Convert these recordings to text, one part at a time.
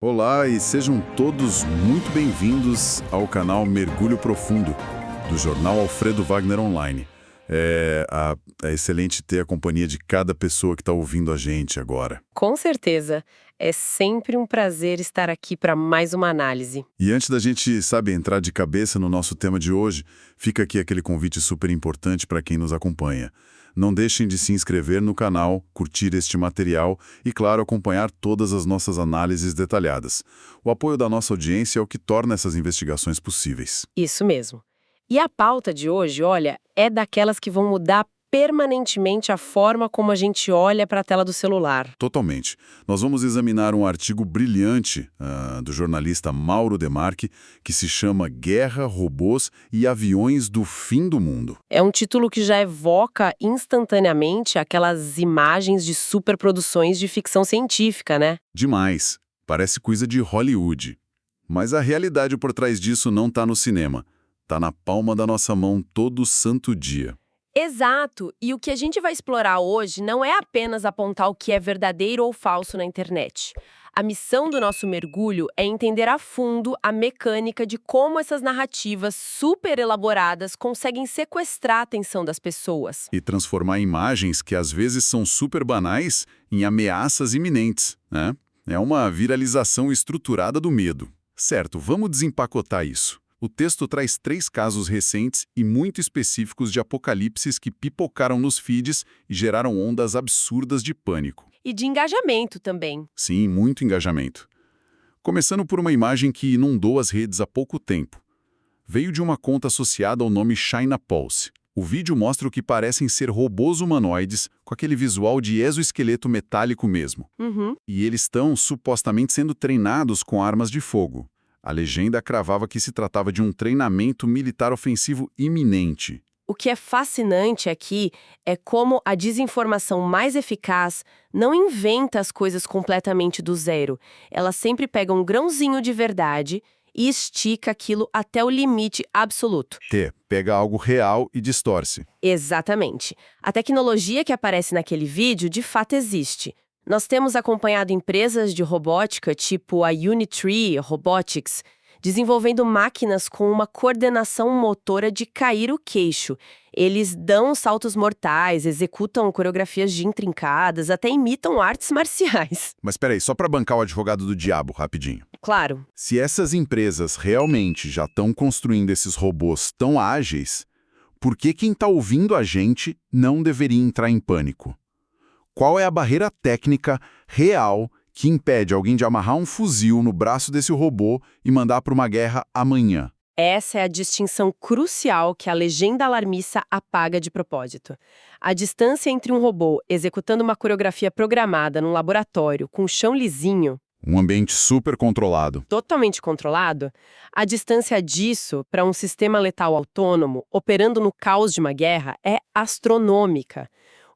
Olá e sejam todos muito bem-vindos ao canal Mergulho Profundo, do jornal Alfredo Wagner Online. É excelente ter a companhia de cada pessoa que está ouvindo a gente agora. Com certeza. É sempre um prazer estar aqui para mais uma análise. E antes da gente, entrar de cabeça no nosso tema de hoje, fica aqui aquele convite super importante para quem nos acompanha. Não deixem de se inscrever no canal, curtir este material e, claro, acompanhar todas as nossas análises detalhadas. O apoio da nossa audiência é o que torna essas investigações possíveis. Isso mesmo. E a pauta de hoje, olha, é daquelas que vão mudar permanentemente a forma como a gente olha para a tela do celular. Totalmente. Nós vamos examinar um artigo brilhante do jornalista Mauro Demarchi, que se chama Guerra, Robôs e Aviões do Fim do Mundo. É um título que já evoca instantaneamente aquelas imagens de superproduções de ficção científica, né? Demais. Parece coisa de Hollywood. Mas a realidade por trás disso não está no cinema. Está na palma da nossa mão todo santo dia. Exato! E o que a gente vai explorar hoje não é apenas apontar o que é verdadeiro ou falso na internet. A missão do nosso mergulho é entender a fundo a mecânica de como essas narrativas super elaboradas conseguem sequestrar a atenção das pessoas. E transformar imagens que às vezes são super banais em ameaças iminentes, né? É uma viralização estruturada do medo. Certo, vamos desempacotar isso. O texto traz 3 casos recentes e muito específicos de apocalipses que pipocaram nos feeds e geraram ondas absurdas de pânico. E de engajamento também. Sim, muito engajamento. Começando por uma imagem que inundou as redes há pouco tempo. Veio de uma conta associada ao nome China Pulse. O vídeo mostra o que parecem ser robôs humanoides, com aquele visual de exoesqueleto metálico mesmo. E eles estão supostamente sendo treinados com armas de fogo. A legenda cravava que se tratava de um treinamento militar ofensivo iminente. O que é fascinante aqui é como a desinformação mais eficaz não inventa as coisas completamente do zero. Ela sempre pega um grãozinho de verdade e estica aquilo até o limite absoluto. Pega algo real e distorce. Exatamente. A tecnologia que aparece naquele vídeo de fato existe. Nós temos acompanhado empresas de robótica, tipo a Unitree Robotics, desenvolvendo máquinas com uma coordenação motora de cair o queixo. Eles dão saltos mortais, executam coreografias de intrincadas, até imitam artes marciais. Mas peraí, só para bancar o advogado do diabo, rapidinho. Claro. Se essas empresas realmente já estão construindo esses robôs tão ágeis, por que quem está ouvindo a gente não deveria entrar em pânico? Qual é a barreira técnica real que impede alguém de amarrar um fuzil no braço desse robô e mandar para uma guerra amanhã? Essa é a distinção crucial que a legenda alarmista apaga de propósito. A distância entre um robô executando uma coreografia programada num laboratório com o chão lisinho, Um ambiente super controlado. totalmente controlado, a distância disso para um sistema letal autônomo operando no caos de uma guerra é astronômica.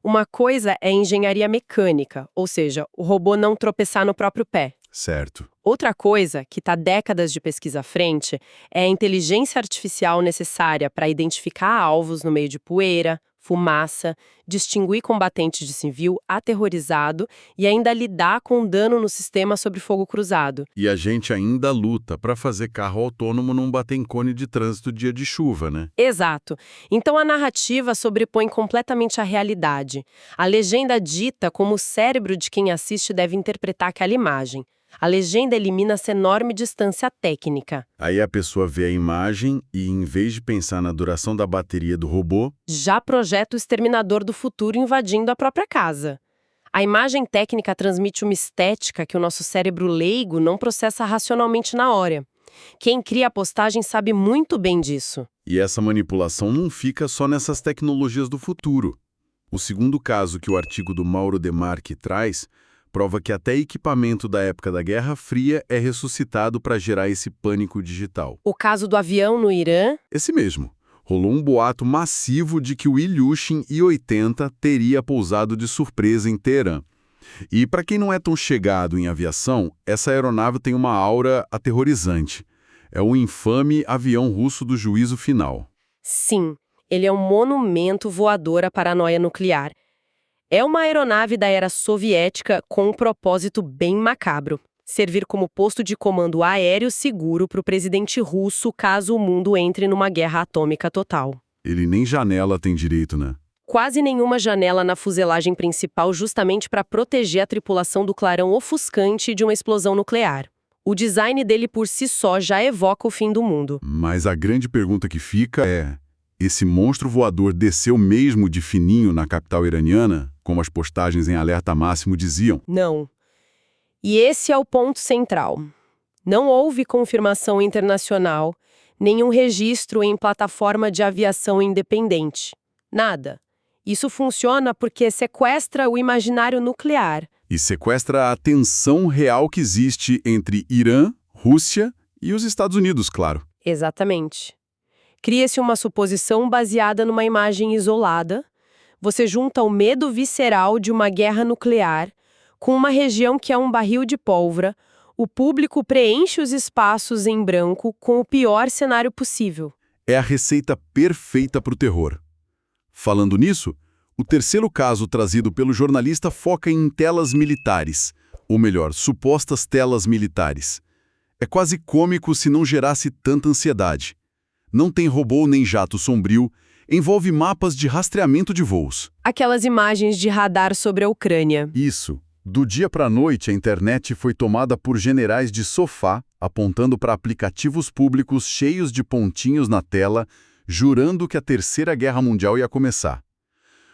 Uma coisa é engenharia mecânica, ou seja, o robô não tropeçar no próprio pé. Certo. Outra coisa, que está décadas de pesquisa à frente, é a inteligência artificial necessária para identificar alvos no meio de poeira, fumaça, distinguir combatentes de civil aterrorizado e ainda lidar com dano no sistema sob fogo cruzado. E a gente ainda luta para fazer carro autônomo não bater em cone de trânsito dia de chuva, né? Exato. Então a narrativa sobrepõe completamente a realidade. A legenda dita como o cérebro de quem assiste deve interpretar aquela imagem. A legenda elimina essa enorme distância técnica. Aí a pessoa vê a imagem e, em vez de pensar na duração da bateria do robô, Já projeta o exterminador do futuro invadindo a própria casa. A imagem técnica transmite uma estética que o nosso cérebro leigo não processa racionalmente na hora. Quem cria a postagem sabe muito bem disso. e essa manipulação não fica só nessas tecnologias do futuro. O segundo caso que o artigo do Mauro Demarchi traz prova que até equipamento da época da Guerra Fria é ressuscitado para gerar esse pânico digital. O caso do avião no Irã. Esse mesmo. Rolou um boato massivo de que o Ilyushin I-80 teria pousado de surpresa em Teherã. E para quem não é tão chegado em aviação, essa aeronave tem uma aura aterrorizante. É o infame avião russo do juízo final. Sim, ele é um monumento voador à paranoia nuclear. É uma aeronave da era soviética com um propósito bem macabro. servir como posto de comando aéreo seguro para o presidente russo caso o mundo entre numa guerra atômica total. Ele nem janela tem direito, né? Quase nenhuma janela na fuselagem principal justamente para proteger a tripulação do clarão ofuscante de uma explosão nuclear. O design dele por si só já evoca o fim do mundo. Mas a grande pergunta que fica é: esse monstro voador desceu mesmo de fininho na capital iraniana, como as postagens em alerta máximo diziam? Não. E esse é o ponto central. Não houve confirmação internacional, nenhum registro em plataforma de aviação independente. Nada. Isso funciona porque sequestra o imaginário nuclear. E sequestra a tensão real que existe entre Irã, Rússia e os Estados Unidos, claro. Exatamente. Cria-se uma suposição baseada numa imagem isolada. Você junta o medo visceral de uma guerra nuclear com uma região que é um barril de pólvora. O público preenche os espaços em branco com o pior cenário possível. É a receita perfeita para o terror. Falando nisso, o terceiro caso trazido pelo jornalista foca em telas militares, ou melhor, supostas telas militares. É quase cômico se não gerasse tanta ansiedade. Não tem robô nem jato sombrio, envolve mapas de rastreamento de voos. Aquelas imagens de radar sobre a Ucrânia. Isso. Do dia para a noite, a internet foi tomada por generais de sofá, apontando para aplicativos públicos cheios de pontinhos na tela, jurando que a Terceira Guerra Mundial ia começar.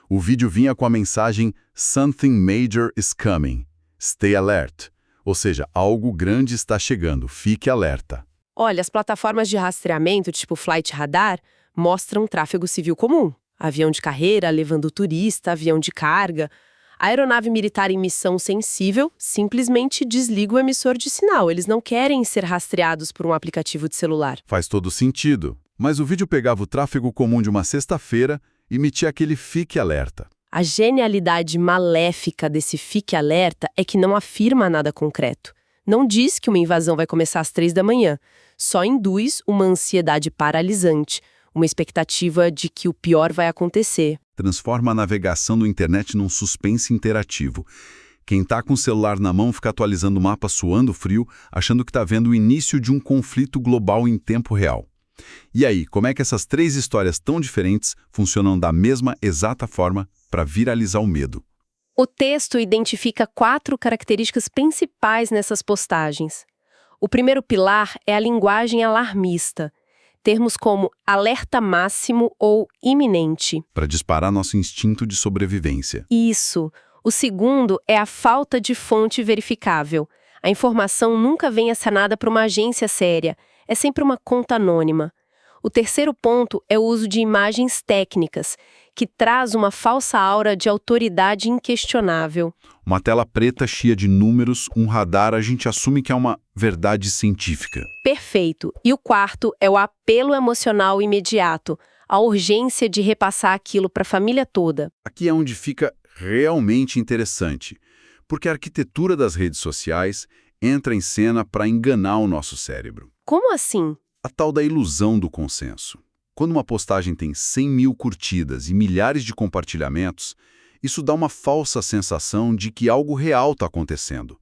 O vídeo vinha com a mensagem "Something major is coming. Stay alert." Ou seja, algo grande está chegando, fique alerta. Olha, as plataformas de rastreamento, tipo Flight Radar, mostram tráfego civil comum. Avião de carreira levando turista, avião de carga. A aeronave militar em missão sensível simplesmente desliga o emissor de sinal. Eles não querem ser rastreados por um aplicativo de celular. Faz todo sentido. Mas o vídeo pegava o tráfego comum de uma sexta-feira e emitia aquele fique alerta. A genialidade maléfica desse fique alerta é que não afirma nada concreto. Não diz que uma invasão vai começar às 3 da manhã. Só induz uma ansiedade paralisante, uma expectativa de que o pior vai acontecer. Transforma a navegação do internet num suspense interativo. Quem está com o celular na mão fica atualizando o mapa suando frio, achando que está vendo o início de um conflito global em tempo real. E aí, como é que essas três histórias tão diferentes funcionam da mesma exata forma para viralizar o medo? O texto identifica 4 características principais nessas postagens. O primeiro pilar é a linguagem alarmista. Termos como alerta máximo ou iminente. Para disparar nosso instinto de sobrevivência. Isso. O segundo é a falta de fonte verificável. A informação nunca vem assinada por uma agência séria. É sempre uma conta anônima. O terceiro ponto é o uso de imagens técnicas, que traz uma falsa aura de autoridade inquestionável. Uma tela preta cheia de números, um radar, a gente assume que é uma verdade científica. Perfeito. E o quarto é o apelo emocional imediato, a urgência de repassar aquilo para a família toda. Aqui é onde fica realmente interessante, porque a arquitetura das redes sociais entra em cena para enganar o nosso cérebro. Como assim? A tal da ilusão do consenso. Quando uma postagem tem 100 mil curtidas e milhares de compartilhamentos, isso dá uma falsa sensação de que algo real está acontecendo.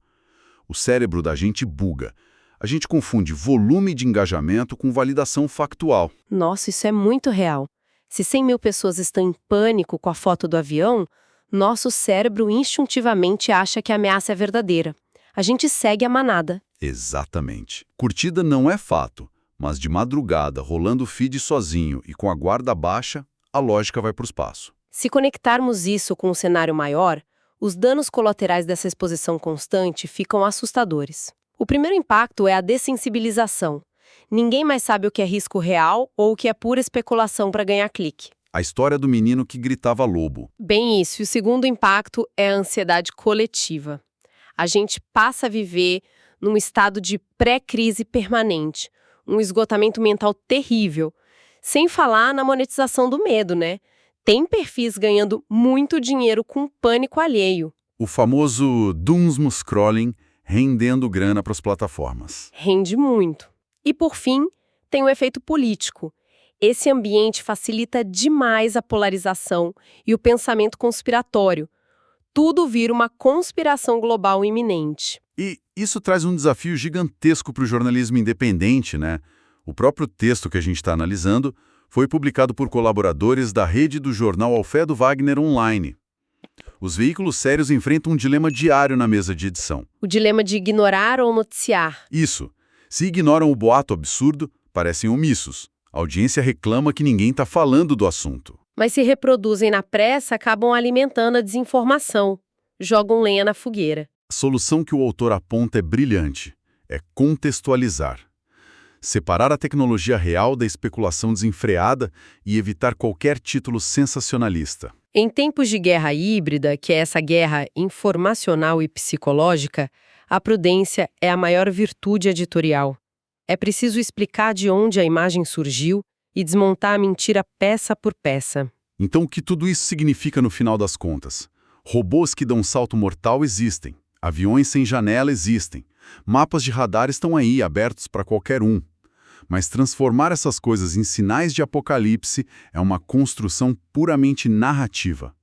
O cérebro da gente buga. A gente confunde volume de engajamento com validação factual. Nossa, isso é muito real. Se 100 mil pessoas estão em pânico com a foto do avião, nosso cérebro instintivamente acha que a ameaça é verdadeira. A gente segue a manada. Exatamente. Curtida não é fato, mas de madrugada, rolando o feed sozinho e com a guarda baixa, a lógica vai para o espaço. Se conectarmos isso com um cenário maior, os danos colaterais dessa exposição constante ficam assustadores. O primeiro impacto é a dessensibilização. Ninguém mais sabe o que é risco real ou o que é pura especulação para ganhar clique. A história do menino que gritava lobo. Bem isso. E o segundo impacto é a ansiedade coletiva. A gente passa a viver num estado de pré-crise permanente, um esgotamento mental terrível. Sem falar na monetização do medo, né? Tem perfis ganhando muito dinheiro com pânico alheio. O famoso doomscrolling rendendo grana para as plataformas. Rende muito. E por fim, tem o efeito político. Esse ambiente facilita demais a polarização e o pensamento conspiratório. Tudo vira uma conspiração global iminente. E Isso traz um desafio gigantesco para o jornalismo independente, né? O próprio texto que a gente está analisando foi publicado por colaboradores da rede do jornal Alfredo Wagner Online. Os veículos sérios enfrentam um dilema diário na mesa de edição. O dilema de ignorar ou noticiar. Isso. Se ignoram o boato absurdo, parecem omissos. A audiência reclama que ninguém está falando do assunto. Mas se reproduzem na pressa, acabam alimentando a desinformação. Jogam lenha na fogueira. A solução que o autor aponta é brilhante. É contextualizar. Separar a tecnologia real da especulação desenfreada e evitar qualquer título sensacionalista. Em tempos de guerra híbrida, que é essa guerra informacional e psicológica, a prudência é a maior virtude editorial. É preciso explicar de onde a imagem surgiu e desmontar a mentira peça por peça. Então, o que tudo isso significa no final das contas? Robôs que dão um salto mortal existem. Aviões sem janela existem. Mapas de radar estão aí, abertos para qualquer um. Mas transformar essas coisas em sinais de apocalipse é uma construção puramente narrativa.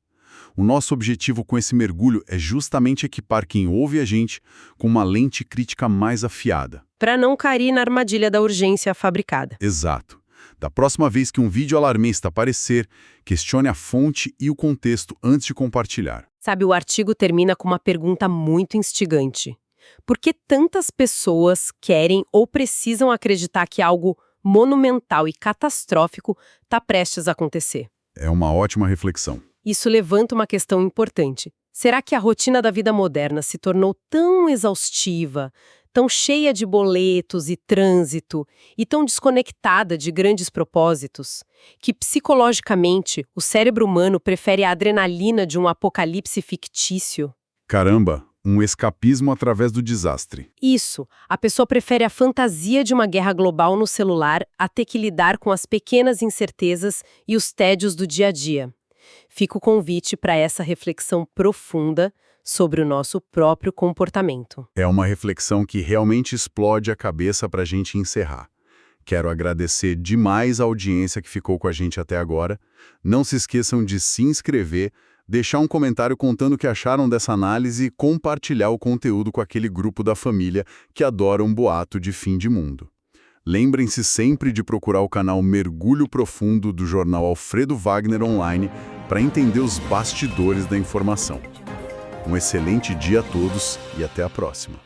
O nosso objetivo com esse mergulho é justamente equipar quem ouve a gente com uma lente crítica mais afiada. Para não cair na armadilha da urgência fabricada. Exato. Da próxima vez que um vídeo alarmista aparecer, questione a fonte e o contexto antes de compartilhar. Sabe, o artigo termina com uma pergunta muito instigante. Por que tantas pessoas querem ou precisam acreditar que algo monumental e catastrófico está prestes a acontecer? É uma ótima reflexão. Isso levanta uma questão importante. Será que a rotina da vida moderna se tornou tão exaustiva, tão cheia de boletos e trânsito, e tão desconectada de grandes propósitos, que psicologicamente o cérebro humano prefere a adrenalina de um apocalipse fictício? Caramba, um escapismo através do desastre. Isso, a pessoa prefere a fantasia de uma guerra global no celular a ter que lidar com as pequenas incertezas e os tédios do dia a dia. Fica o convite para essa reflexão profunda sobre o nosso próprio comportamento. É uma reflexão que realmente explode a cabeça para a gente encerrar. Quero agradecer demais a audiência que ficou com a gente até agora. Não se esqueçam de se inscrever, deixar um comentário contando o que acharam dessa análise e compartilhar o conteúdo com aquele grupo da família que adora um boato de fim de mundo. Lembrem-se sempre de procurar o canal Mergulho Profundo do jornal Alfredo Wagner Online para entender os bastidores da informação. Um excelente dia a todos e até a próxima.